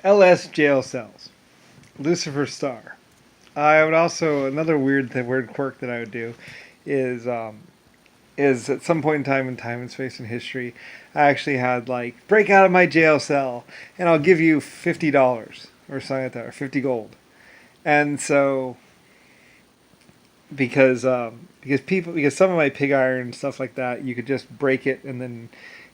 LS jail cells. Lucifer Star. I would also another weird quirk that I would do is is at some point in time and space and history, I actually had like break out of my jail cell and I'll give you $50 or something like that, or 50 gold. And so because some of my pig iron and stuff like that, you could just break it and then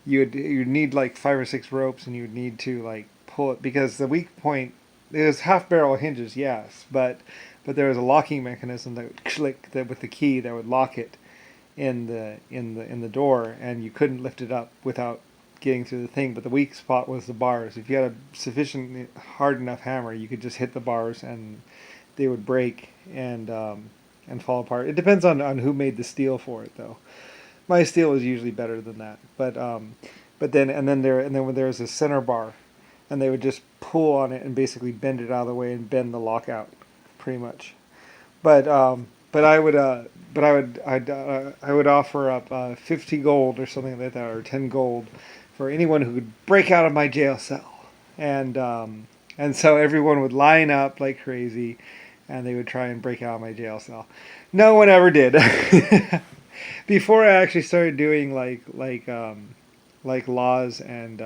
you'd need like 5 or 6 ropes and you would need to like pull it because the weak point it was half barrel hinges, yes, but there was a locking mechanism that would click that with the key that would lock it in the door, and you couldn't lift it up without getting through the thing. But the weak spot was the bars. If you had a sufficient hard enough hammer, you could just hit the bars and they would break and fall apart. It depends on who made the steel for it, though. My steel was usually better than that, but then when there was a center bar, and they would just pull on it and basically bend it out of the way and bend the lockout, pretty much. But I would offer up 50 gold or something like that, or 10 gold, for anyone who could break out of my jail cell, and so everyone would line up like crazy, and they would try and break out of my jail cell. No one ever did. Before I actually started doing like laws and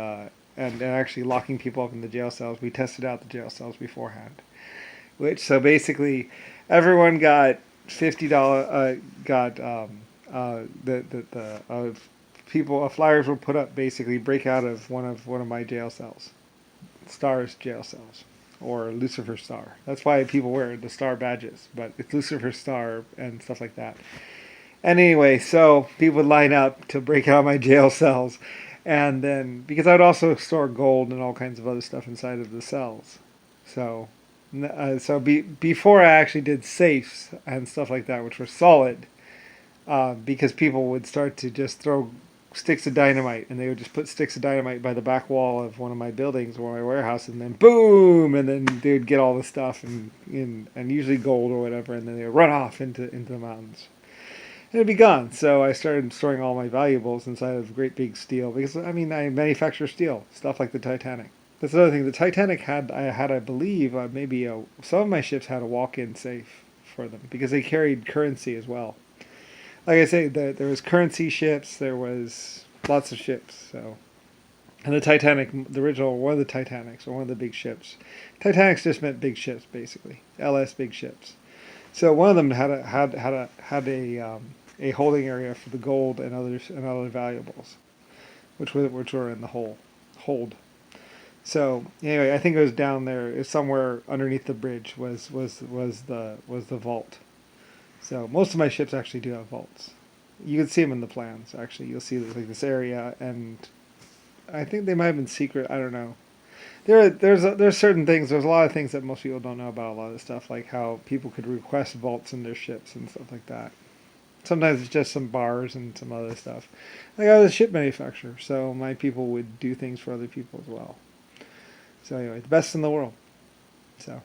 actually locking people up in the jail cells, we tested out the jail cells beforehand. Which so basically, everyone got $50. Got the people flyers were put up basically break out of one of my jail cells, Star's jail cells, or Lucifer Star. That's why people wear the star badges, but it's Lucifer Star and stuff like that. And anyway, so people would line up to break out my jail cells, and then because I would also store gold and all kinds of other stuff inside of the cells, so before I actually did safes and stuff like that, which were solid, because people would start to just throw sticks of dynamite, and they would just put sticks of dynamite by the back wall of one of my buildings or my warehouse, and then boom, and then they would get all the stuff and usually gold or whatever, and then they would run off into the mountains. And it'd be gone. So I started storing all my valuables inside of great big steel because I mean I manufacture steel stuff like the Titanic. That's another thing. The Titanic I believe, some of my ships had a walk-in safe for them because they carried currency as well. Like I say, there was currency ships. There was lots of ships. So, and the Titanic, the original one of the Titanics, or one of the big ships. Titanics just meant big ships, basically. LS big ships. So one of them had a holding area for the gold and other valuables, which were in the hold. So anyway, I think it was down there. It was somewhere underneath the bridge was the vault. So most of my ships actually do have vaults. You can see them in the plans. Actually, you'll see this area, and I think they might have been secret. I don't know. There's certain things. There's a lot of things that most people don't know about a lot of this stuff, like how people could request vaults in their ships and stuff like that. Sometimes it's just some bars and some other stuff. Like I was a ship manufacturer, so my people would do things for other people as well. So anyway, the best in the world. So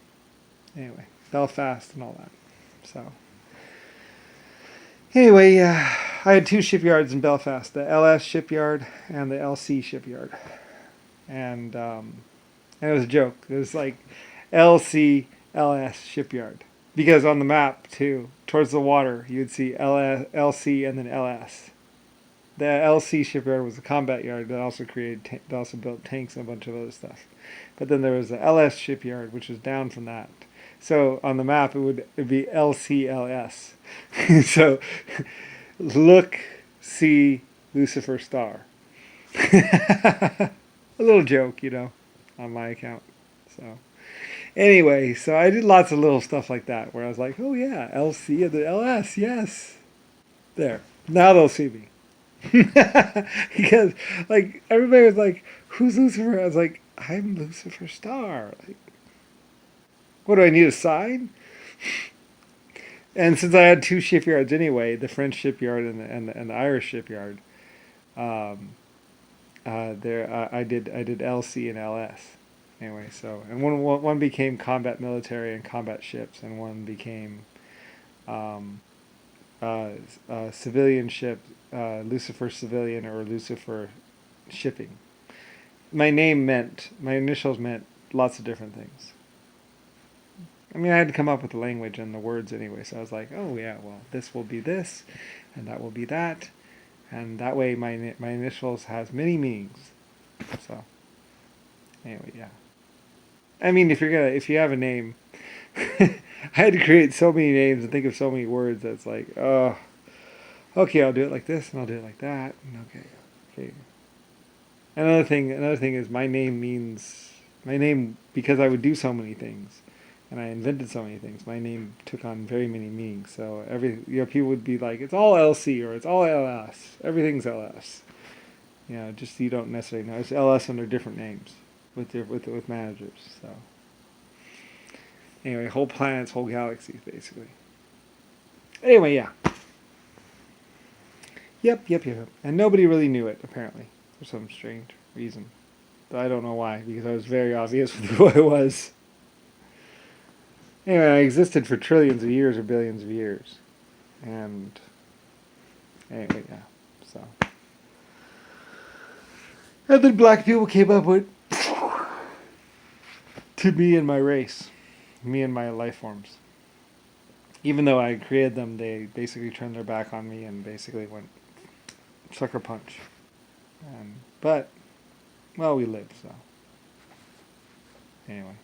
anyway, Belfast and all that. So anyway, I had 2 shipyards in Belfast: the LS shipyard and the LC shipyard, and it was a joke. It was like LCLS shipyard. Because on the map, too, towards the water, you would see LC and then LS. The LC shipyard was a combat yard that also built tanks and a bunch of other stuff. But then there was the LS shipyard, which was down from that. So on the map, it'd be LCLS. So look, see Lucifer Star. A little joke, on my account. So anyway, so I did lots of little stuff like that where I was like, oh yeah, LC and the LS, yes. There. Now they'll see me. Because like everybody was like, who's Lucifer? I was like, I'm Lucifer Star. Like, what do I need a sign? And since I had 2 shipyards anyway, the French shipyard and the Irish shipyard, I did LC and LS. Anyway, so and one became combat military and combat ships, and one became civilian ship, Lucifer Civilian or Lucifer Shipping. My initials meant lots of different things. I mean, I had to come up with the language and the words anyway, so I was like, oh yeah, well, this will be this, and that will be that, and that way my initials has many meanings. So anyway, yeah. I mean, if you have a name, I had to create so many names and think of so many words that's like, oh, okay, I'll do it like this and I'll do it like that, and okay. Another thing is my name because I would do so many things, and I invented so many things. My name took on very many meanings. So people would be like, it's all LC or it's all LS. Everything's LS. Just you don't necessarily know. It's LS under different names with managers. So anyway, whole planets, whole galaxies, basically. Anyway, yeah. Yep. And nobody really knew it, apparently, for some strange reason. But I don't know why, because I was very obvious with who I was. Anyway, I existed for trillions of years or billions of years. And anyway, yeah. So. And then black people came up with to me and my race. Me and my life forms. Even though I created them, they basically turned their back on me and basically went sucker punch. But, well, we lived, so. Anyway.